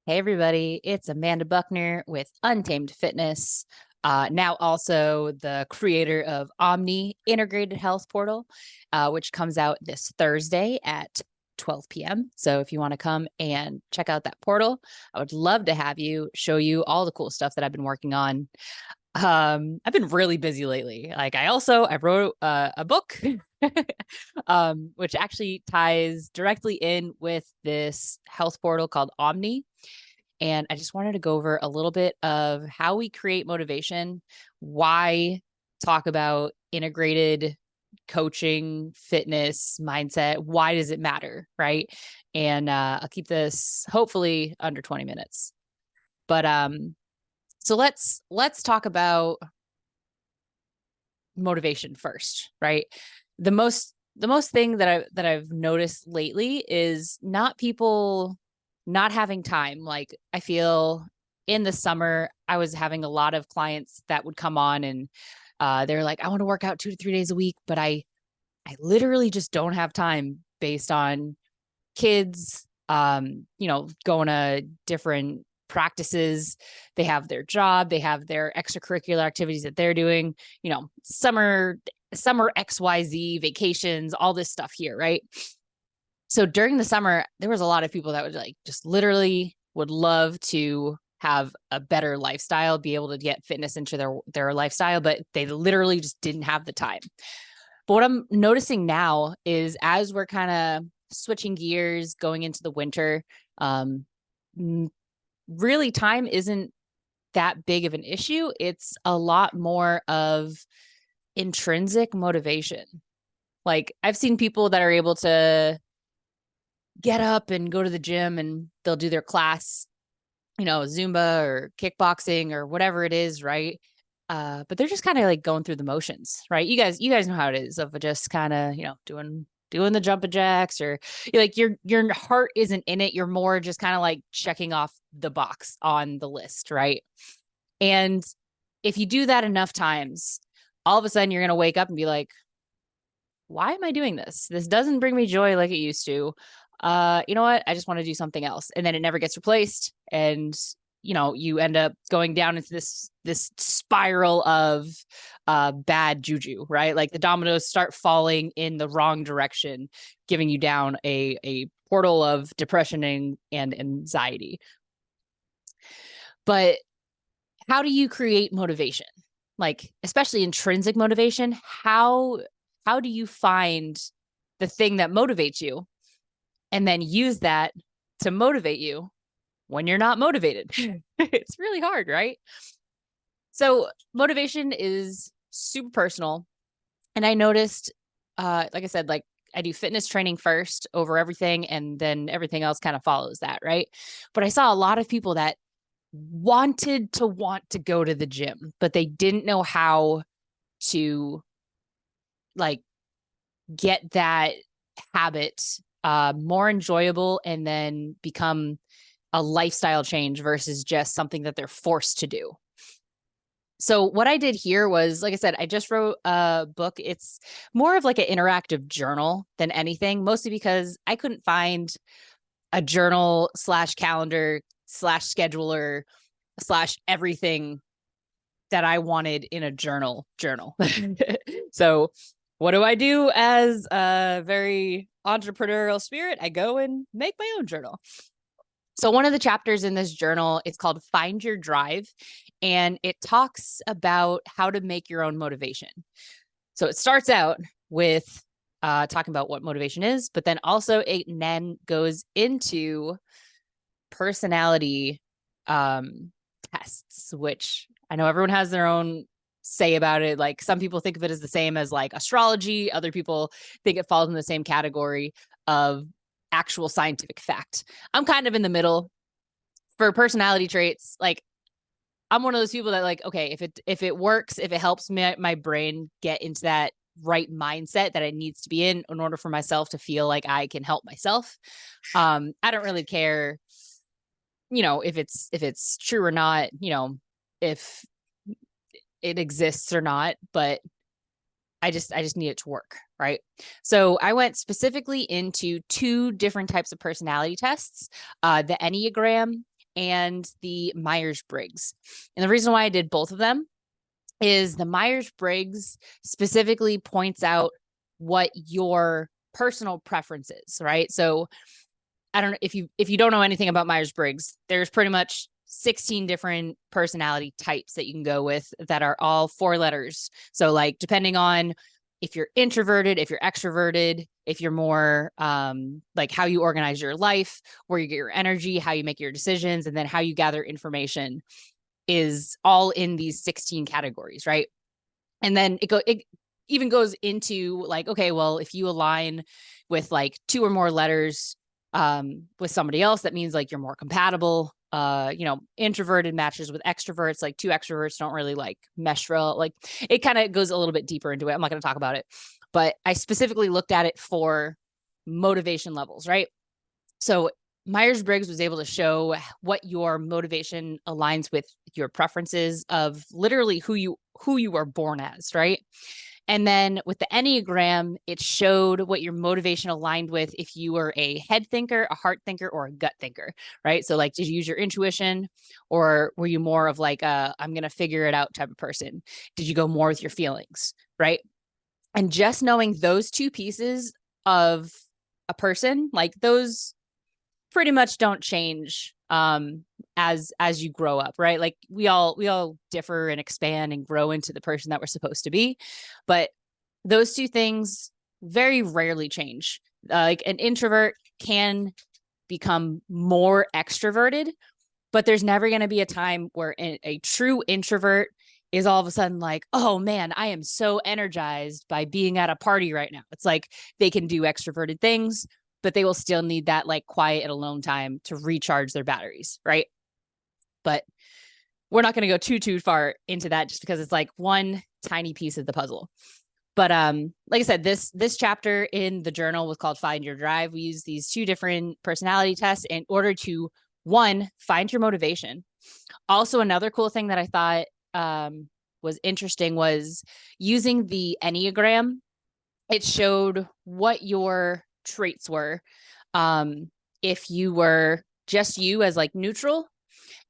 Hey, everybody. It's Amanda Buckner with Untamed Fitness, now also the creator of Omni Integrated Health Portal, which comes out this Thursday at 12 p.m. So if you want to come and check out that portal, I would love to have you show you all the cool stuff that I've been working on. I've been really busy lately. I wrote a book, which actually ties directly in with this health portal called Omni. And I just wanted to go over a little bit of how we create motivation, why talk about integrated coaching, fitness, mindset. Why does it matter? Right. And I'll keep this hopefully under 20 minutes. But so let's talk about motivation first, right? The most thing that I've noticed lately is not people not having time. Like I feel in the summer, I was having a lot of clients that would come on and they're like, I want to work out 2 to 3 days a week, but I literally just don't have time based on kids, going to different practices. They have their job, they have their extracurricular activities that they're doing, summer XYZ vacations, all this stuff here, right? So during the summer, there was a lot of people that would like just literally would love to have a better lifestyle, be able to get fitness into their lifestyle, but they literally just didn't have the time. But what I'm noticing now is as we're kind of switching gears going into the winter, um, really time isn't that big of an issue. It's a lot more of intrinsic motivation. Like I've seen people that are able to get up and go to the gym and they'll do their class, Zumba or kickboxing or whatever it is, right? But they're just kind of like going through the motions, right? You guys know how it is of just kind of, doing the jumping jacks or like your heart isn't in it. You're more just kind of like checking off the box on the list, right? And if you do that enough times, all of a sudden you're going to wake up and be like, why am I doing this? This doesn't bring me joy like it used to. You know what? I just want to do something else. And then it never gets replaced. And you end up going down into this spiral of bad juju, right? Like the dominoes start falling in the wrong direction, giving you down a portal of depression and anxiety. But how do you create motivation? Like especially intrinsic motivation, how do you find the thing that motivates you and then use that to motivate you when you're not motivated? It's really hard, right? So motivation is super personal. And I noticed, like I said, like I do fitness training first over everything, and then everything else kind of follows that, right? But I saw a lot of people that want to go to the gym, but they didn't know how to like get that habit more enjoyable and then become a lifestyle change versus just something that they're forced to do. So what I did here was, like I said, I just wrote a book. It's more of like an interactive journal than anything, mostly because I couldn't find a journal slash calendar slash scheduler slash everything that I wanted in a journal. So what do I do as a very entrepreneurial spirit? I go and make my own journal. So one of the chapters in this journal, it's called Find Your Drive, and it talks about how to make your own motivation. So it starts out with talking about what motivation is, but then also it then goes into personality tests, which I know everyone has their own say about it. Like some people think of it as the same as like astrology. Other people think it falls in the same category of actual scientific fact. I'm kind of in the middle. For personality traits, like I'm one of those people that like, okay, if it works, if it helps my brain get into that right mindset that it needs to be in order for myself to feel like I can help myself. I don't really care, if it's true or not, if it exists or not, but I just need it to work, right? So I went specifically into two different types of personality tests, the Enneagram and the Myers-Briggs. And the reason why I did both of them is the Myers-Briggs specifically points out what your personal preference is, right? So I don't know if you don't know anything about Myers-Briggs, there's pretty much 16 different personality types that you can go with that are all 4 letters. So like depending on if you're introverted, if you're extroverted, if you're more like how you organize your life, where you get your energy, how you make your decisions, and then how you gather information is all in these 16 categories, right? And then it even goes into like, okay, well, if you align with like 2 or more letters with somebody else, that means like you're more compatible. Introverted matches with extroverts, like 2 extroverts don't really like mesh real. Like it kind of goes a little bit deeper into it. I'm not going to talk about it, but I specifically looked at it for motivation levels, right? So Myers-Briggs was able to show what your motivation aligns with your preferences of literally who you were born as, right? And then with the Enneagram, it showed what your motivation aligned with if you were a head thinker, a heart thinker, or a gut thinker, right? So like, did you use your intuition, or were you more of like I'm going to figure it out type of person? Did you go more with your feelings, right? And just knowing those 2 pieces of a person, like those pretty much don't change as you grow up, right? Like we all differ and expand and grow into the person that we're supposed to be, but those 2 things very rarely change. Like an introvert can become more extroverted, but there's never going to be a time where a true introvert is all of a sudden like, oh man, I am so energized by being at a party right now. It's like they can do extroverted things, but they will still need that like quiet and alone time to recharge their batteries, right? But we're not going to go too far into that just because it's like one tiny piece of the puzzle. But like I said, this chapter in the journal was called Find Your Drive. We use these 2 different personality tests in order to, 1, find your motivation. Also, another cool thing that I thought was interesting was using the Enneagram. It showed what your traits were if you were just you as like neutral,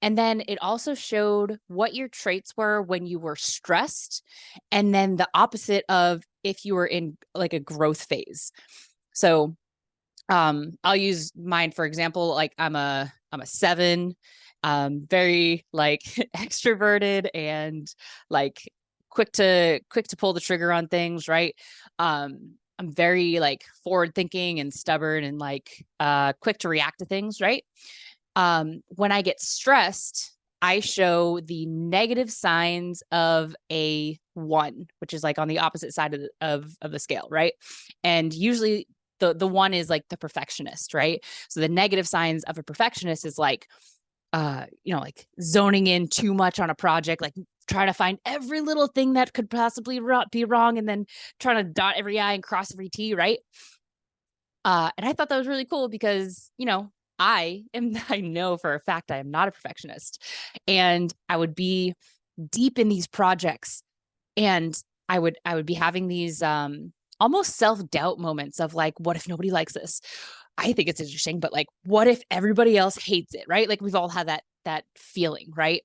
and then it also showed what your traits were when you were stressed, and then the opposite of if you were in like a growth phase. So I'll use mine for example. Like I'm a 7, very like extroverted and like quick to pull the trigger on things, right? I'm very like forward thinking and stubborn and like quick to react to things, right? When I get stressed, I show the negative signs of a 1, which is like on the opposite side of the scale, right? And usually the 1 is like the perfectionist, right? So the negative signs of a perfectionist is like like zoning in too much on a project, like trying to find every little thing that could possibly be wrong, and then trying to dot every I and cross every T, right? And I thought that was really cool because, I know for a fact I am not a perfectionist, and I would be deep in these projects, and I would be having these almost self-doubt moments of like, what if nobody likes this? I think it's interesting, but like, what if everybody else hates it, right? Like we've all had that feeling, right?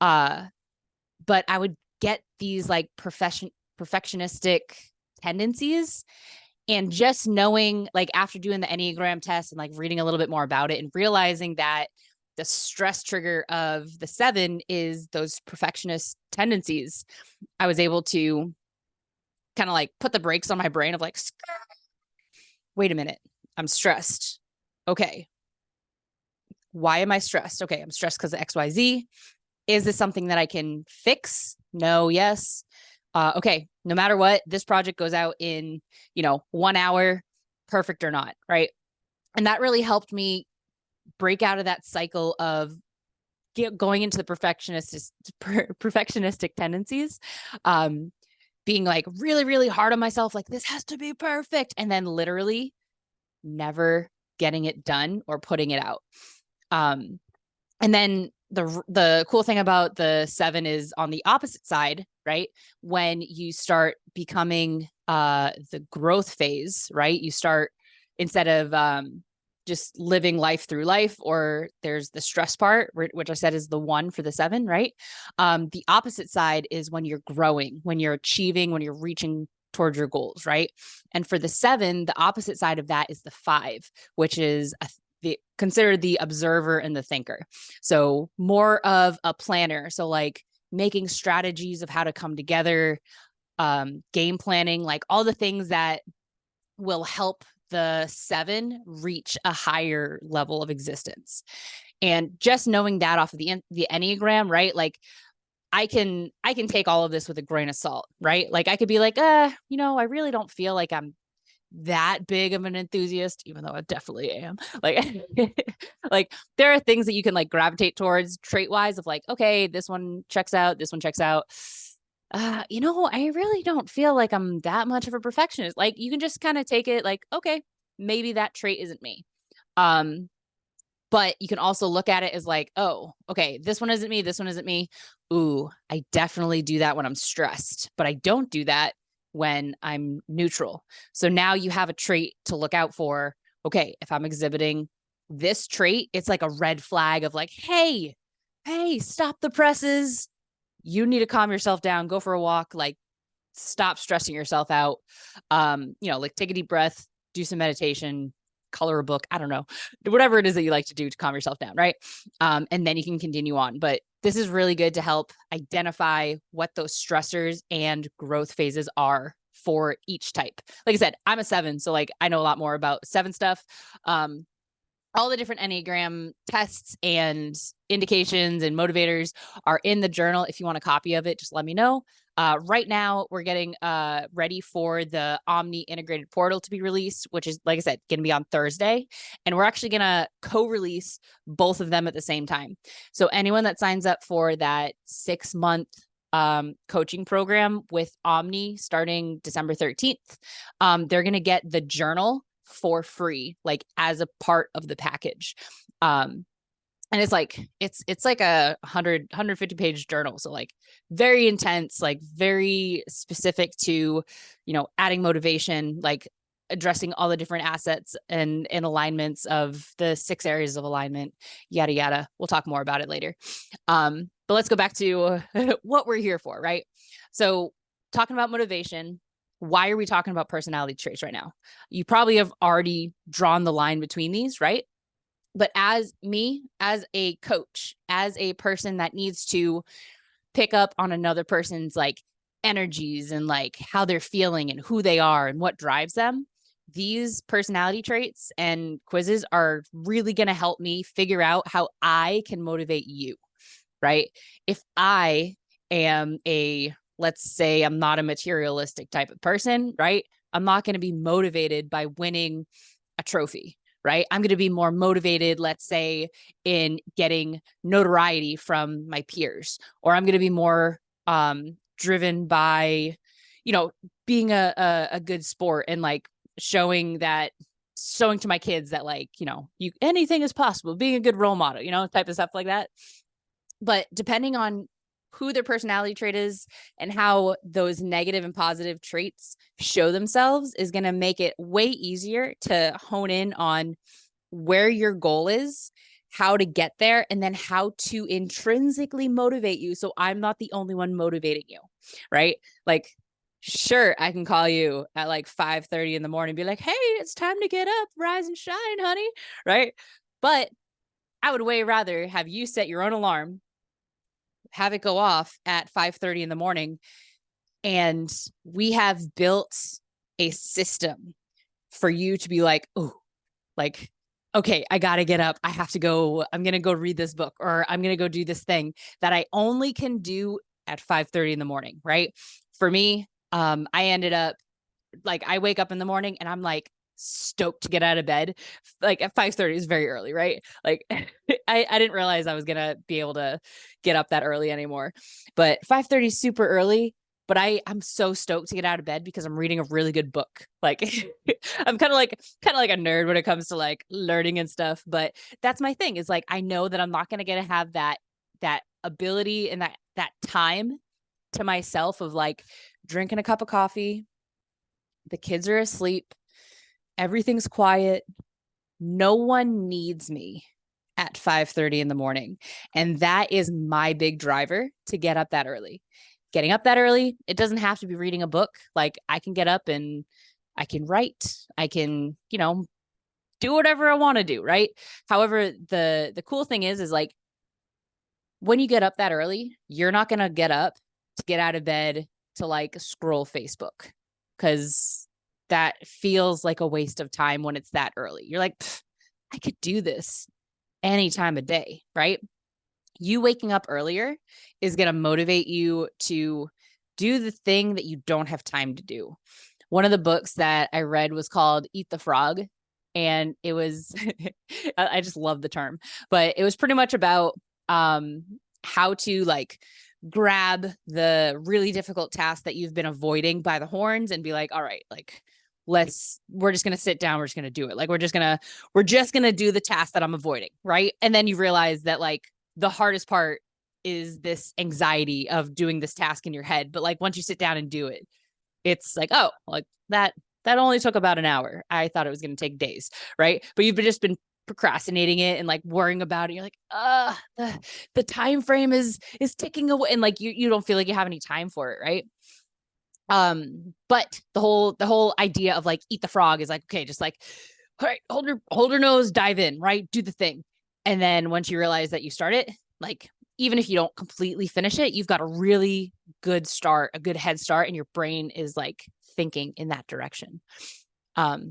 But I would get these like perfectionistic tendencies, and just knowing like after doing the Enneagram test and like reading a little bit more about it and realizing that the stress trigger of the 7 is those perfectionist tendencies, I was able to kind of like put the brakes on my brain of like, wait a minute, I'm stressed. Okay. Why am I stressed? Okay, I'm stressed because of XYZ. Is this something that I can fix? No, yes. Okay, no matter what, this project goes out in, 1 hour, perfect or not, right? And that really helped me break out of that cycle of going into the perfectionistic tendencies, being like really, really hard on myself, like this has to be perfect, and then literally never getting it done or putting it out. And then the cool thing about the 7 is on the opposite side, right? When you start becoming the growth phase, right? You start, instead of just living life through life, or there's the stress part, which I said is the 1 for the 7, right? The opposite side is when you're growing, when you're achieving, when you're reaching towards your goals, right? And for the 7, the opposite side of that is the 5, which is considered the observer and the thinker. So more of a planner. So like making strategies of how to come together, game planning, like all the things that will help the 7 reach a higher level of existence. And just knowing that off of the Enneagram, right? Like I can take all of this with a grain of salt, right? Like I could be like, I really don't feel like I'm that big of an enthusiast, even though I definitely am. Like, like there are things that you can like gravitate towards trait wise of like, okay, this one checks out, this one checks out. I really don't feel like I'm that much of a perfectionist. Like you can just kind of take it like, okay, maybe that trait isn't me. But you can also look at it as like, oh, okay, this one isn't me. This one isn't me. Ooh, I definitely do that when I'm stressed, but I don't do that when I'm neutral. So now you have a trait to look out for. Okay, if I'm exhibiting this trait, it's like a red flag of like, hey, stop the presses. You need to calm yourself down, go for a walk, like stop stressing yourself out. Like take a deep breath, do some meditation, color a book. I don't know, whatever it is that you like to do to calm yourself down. Right. And then you can continue on. But this is really good to help identify what those stressors and growth phases are for each type. Like I said, I'm a 7. So like, I know a lot more about 7 stuff. All the different Enneagram tests and indications and motivators are in the journal. If you want a copy of it, just let me know. Right now, we're getting ready for the Omni integrated portal to be released, which is, like I said, going to be on Thursday. And we're actually going to co-release both of them at the same time. So anyone that signs up for that 6-month coaching program with Omni starting December 13th, they're going to get the journal for free, like as a part of the package. And it's like a 150 page journal. So like very intense, like very specific to, adding motivation, like addressing all the different assets and alignments of the 6 areas of alignment, yada, yada. We'll talk more about it later. But let's go back to what we're here for, right? So talking about motivation, why are we talking about personality traits right now? You probably have already drawn the line between these, right? But as a coach, as a person that needs to pick up on another person's like energies and like how they're feeling and who they are and what drives them, these personality traits and quizzes are really going to help me figure out how I can motivate you, right? If I am let's say I'm not a materialistic type of person, right? I'm not going to be motivated by winning a trophy, right? I'm going to be more motivated, let's say, in getting notoriety from my peers, or I'm going to be more driven by, being a good sport and like showing to my kids that like, anything is possible, being a good role model, type of stuff like that. But depending on who their personality trait is and how those negative and positive traits show themselves is going to make it way easier to hone in on where your goal is, how to get there, and then how to intrinsically motivate you. So I'm not the only one motivating you, right? Like, sure, I can call you at like 5:30 in the morning and be like, hey, it's time to get up, rise and shine, honey, right? But I would way rather have you set your own alarm, have it go off at 5:30 in the morning, and we have built a system for you to be like, oh, like, okay, I got to get up. I have to go. I'm going to go read this book, or I'm going to go do this thing that I only can do at 5:30 in the morning. Right. For me, I ended up like, I wake up in the morning and I'm like stoked to get out of bed. Like at 5:30 is very early, right? Like I didn't realize I was going to be able to get up that early anymore, but 5:30 is super early. But I'm so stoked to get out of bed because I'm reading a really good book. Like I'm kind of like a nerd when it comes to like learning and stuff. But that's my thing, is like, I know that I'm not going to get to have that ability and that time to myself of like drinking a cup of coffee. The kids are asleep. Everything's quiet. no one needs me at 5:30 in the morning. And that is my big driver to get up that early. Getting up that early, it doesn't have to be reading a book. Like I can get up and I can write. I can, do whatever I want to do, right? However, the cool thing is like when you get up that early, you're not going to get up to get out of bed to like scroll Facebook, because that feels like a waste of time when it's that early. You're like, I could do this any time of day, right? You waking up earlier is going to motivate you to do the thing that you don't have time to do. One of the books that I read was called Eat the Frog. And it was, I just love the term, but it was pretty much about how to like grab the really difficult task that you've been avoiding by the horns and be like, all right, like, we're just going to sit down. We're just going to do it. Like, we're just going to do the task that I'm avoiding. Right. And then you realize that like the hardest part is this anxiety of doing this task in your head. But like, once you sit down and do it, it's like, oh, like that only took about an hour. I thought it was going to take days. Right. But you've just been procrastinating it and like worrying about it. You're like, the time frame is ticking away. And like, you don't feel like you have any time for it. Right. But the whole idea of like eat the frog is like, okay, just like, all right, hold your nose, dive in, right? Do the thing. And then once you realize that you start it, like, even if you don't completely finish it, you've got a really good start, a good head start, and your brain is like thinking in that direction. But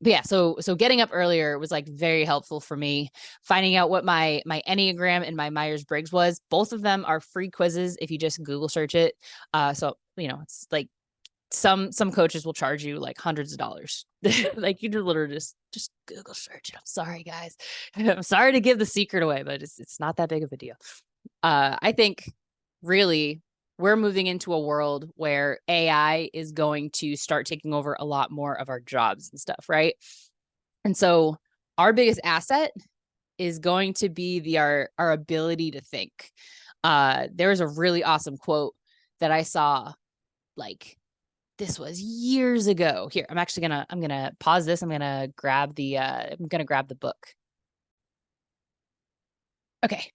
yeah, so getting up earlier was like very helpful for me. Finding out what my Enneagram and my Myers-Briggs was. Both of them are free quizzes if you just Google search it. So it's like some coaches will charge you like hundreds of dollars. Like you literally just Google search it. I'm sorry, guys. I'm sorry to give the secret away, but it's not that big of a deal. I think really we're moving into a world where AI is going to start taking over a lot more of our jobs and stuff, right? And so our biggest asset is going to be our ability to think. There was a really awesome quote that I saw, like, this was years ago. Here, I'm gonna pause this. I'm gonna grab the book. Okay.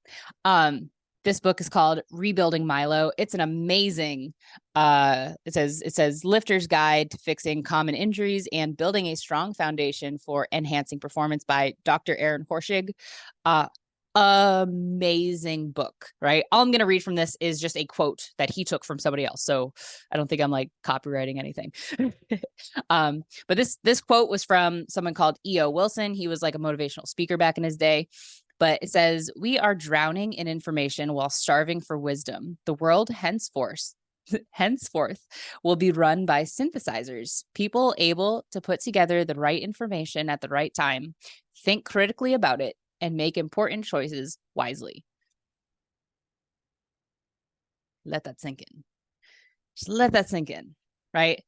This book is called Rebuilding Milo. It's an amazing, it says Lifter's Guide to Fixing Common Injuries and Building a Strong Foundation for Enhancing Performance by Dr. Aaron Horschig. Amazing book, right? All I'm going to read from this is just a quote that he took from somebody else. So I don't think I'm like copywriting anything. But this quote was from someone called E.O. Wilson. He was like a motivational speaker back in his day. But it says, we are drowning in information while starving for wisdom. The world henceforth will be run by synthesizers, people able to put together the right information at the right time, think critically about it, and make important choices wisely. Let that sink in. Just let that sink in, right?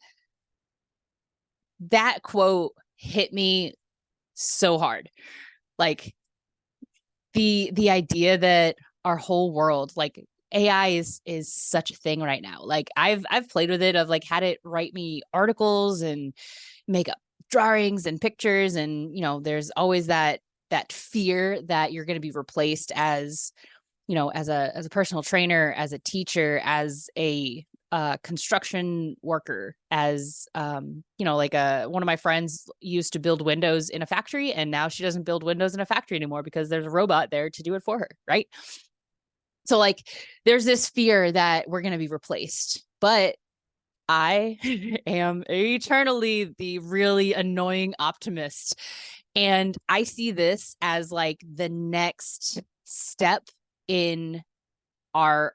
That quote hit me so hard. Like, the idea that our whole world, like AI is such a thing right now. Like I've played with it. I've like had it write me articles and make up drawings and pictures. And, there's always that fear that you're going to be replaced as a personal trainer, as a teacher, as a construction worker, as like one of my friends used to build windows in a factory, and now she doesn't build windows in a factory anymore because there's a robot there to do it for her, right? So like there's this fear that we're going to be replaced, but I am eternally the really annoying optimist, and I see this as like the next step in our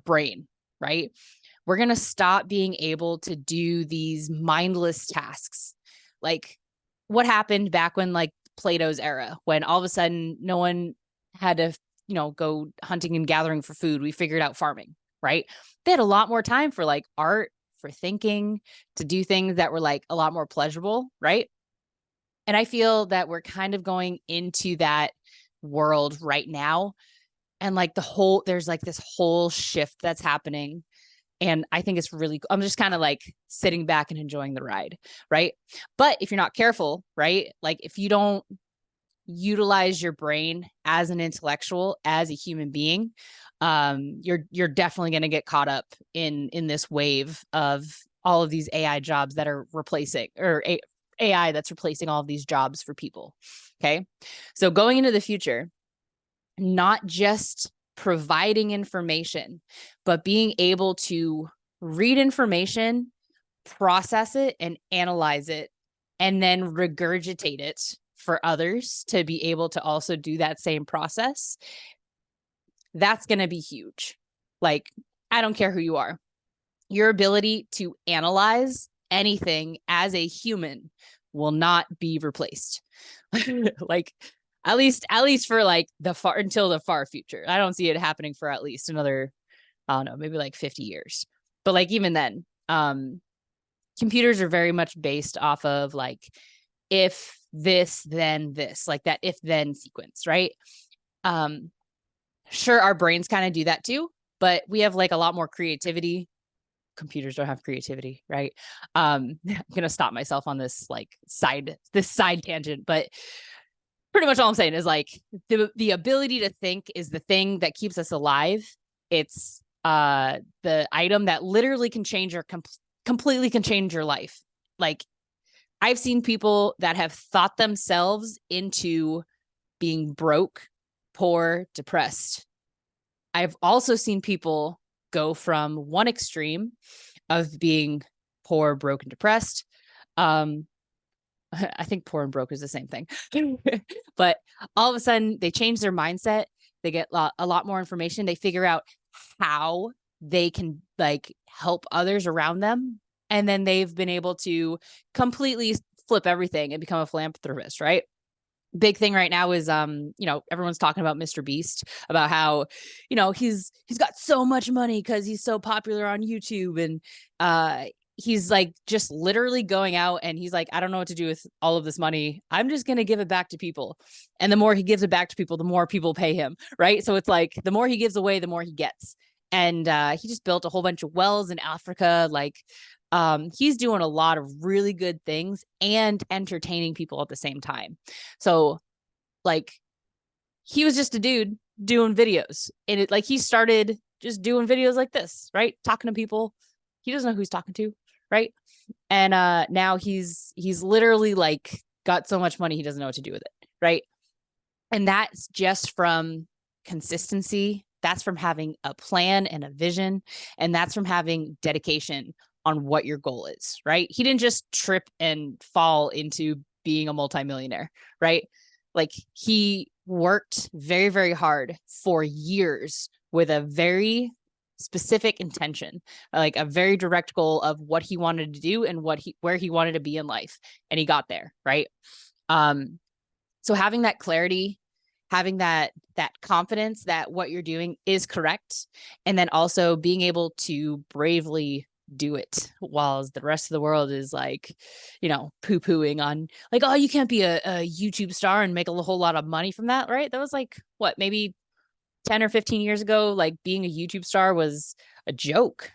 brain, right? We're going to stop being able to do these mindless tasks. Like what happened back when like Plato's era, when all of a sudden no one had to, go hunting and gathering for food. We figured out farming, right? They had a lot more time for like art, for thinking, to do things that were like a lot more pleasurable, right? And I feel that we're kind of going into that world right now. And like there's like this whole shift that's happening And I think it's really, I'm just kind of like sitting back and enjoying the ride, right? But if you're not careful, right? Like if you don't utilize your brain as an intellectual, as a human being, you're definitely going to get caught up in this wave of all of these AI jobs that are replacing, or AI that's replacing all of these jobs for people. Okay. So going into the future, not just providing information, but being able to read information, process it, and analyze it, and then regurgitate it for others to be able to also do that same process. That's going to be huge. Like, I don't care who you are. Your ability to analyze anything as a human will not be replaced. Like, at least for like until the far future. I don't see it happening for at least another, I don't know, maybe like 50 years. But like even then, computers are very much based off of like, if this, then this, like that if then sequence, right? Sure, our brains kind of do that too, but we have like a lot more creativity. Computers don't have creativity, right? I'm gonna stop myself on this side tangent, but pretty much all I'm saying is like the ability to think is the thing that keeps us alive. It's the item that literally can change your completely can change your life. Like, I've seen people that have thought themselves into being broke, poor, depressed. I've also seen people go from one extreme of being poor, broke, and depressed. I think poor and broke is the same thing. But all of a sudden they change their mindset. They get a lot more information. They figure out how they can like help others around them. And then they've been able to completely flip everything and become a philanthropist, right? Big thing right now is everyone's talking about Mr. Beast, about how he's got so much money because he's so popular on YouTube, and he's like just literally going out and he's like, I don't know what to do with all of this money. I'm just going to give it back to people. And the more he gives it back to people, the more people pay him. Right. So it's like the more he gives away, the more he gets. And he just built a whole bunch of wells in Africa. Like, he's doing a lot of really good things and entertaining people at the same time. So like, he was just a dude doing videos, and it like he started just doing videos like this, right? Talking to people. He doesn't know who he's talking to, right? And now he's literally like got so much money he doesn't know what to do with it, right? And that's just from consistency. That's from having a plan and a vision, and that's from having dedication on what your goal is, right? He didn't just trip and fall into being a multimillionaire, right? Like, he worked very, very hard for years with a very specific intention, like a very direct goal of what he wanted to do and where he wanted to be in life. And he got there, right? So having that clarity, having that confidence that what you're doing is correct, and then also being able to bravely do it while the rest of the world is like, poo-pooing on like, oh, you can't be a YouTube star and make a whole lot of money from that, right? That was like, what, maybe 10 or 15 years ago, like being a YouTube star was a joke.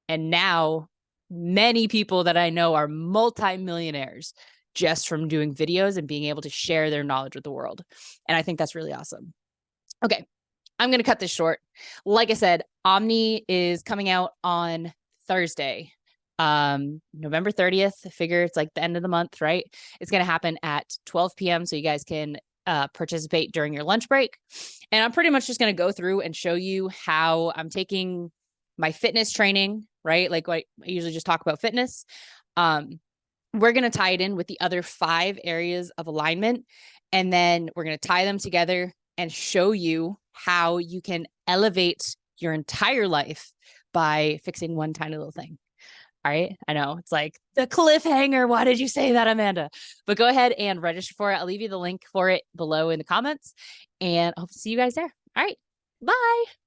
And now many people that I know are multimillionaires just from doing videos and being able to share their knowledge with the world. And I think that's really awesome. Okay, I'm going to cut this short. Like I said, Omni is coming out on Thursday, November 30th. I figure it's like the end of the month, right? It's going to happen at 12 p.m. So you guys can participate during your lunch break. And I'm pretty much just going to go through and show you how I'm taking my fitness training, right? Like what I usually just talk about fitness. We're going to tie it in with the other 5 areas of alignment. And then we're going to tie them together and show you how you can elevate your entire life by fixing one tiny little thing. All right. I know it's like the cliffhanger. Why did you say that, Amanda? But go ahead and register for it. I'll leave you the link for it below in the comments, and I'll see you guys there. All right. Bye.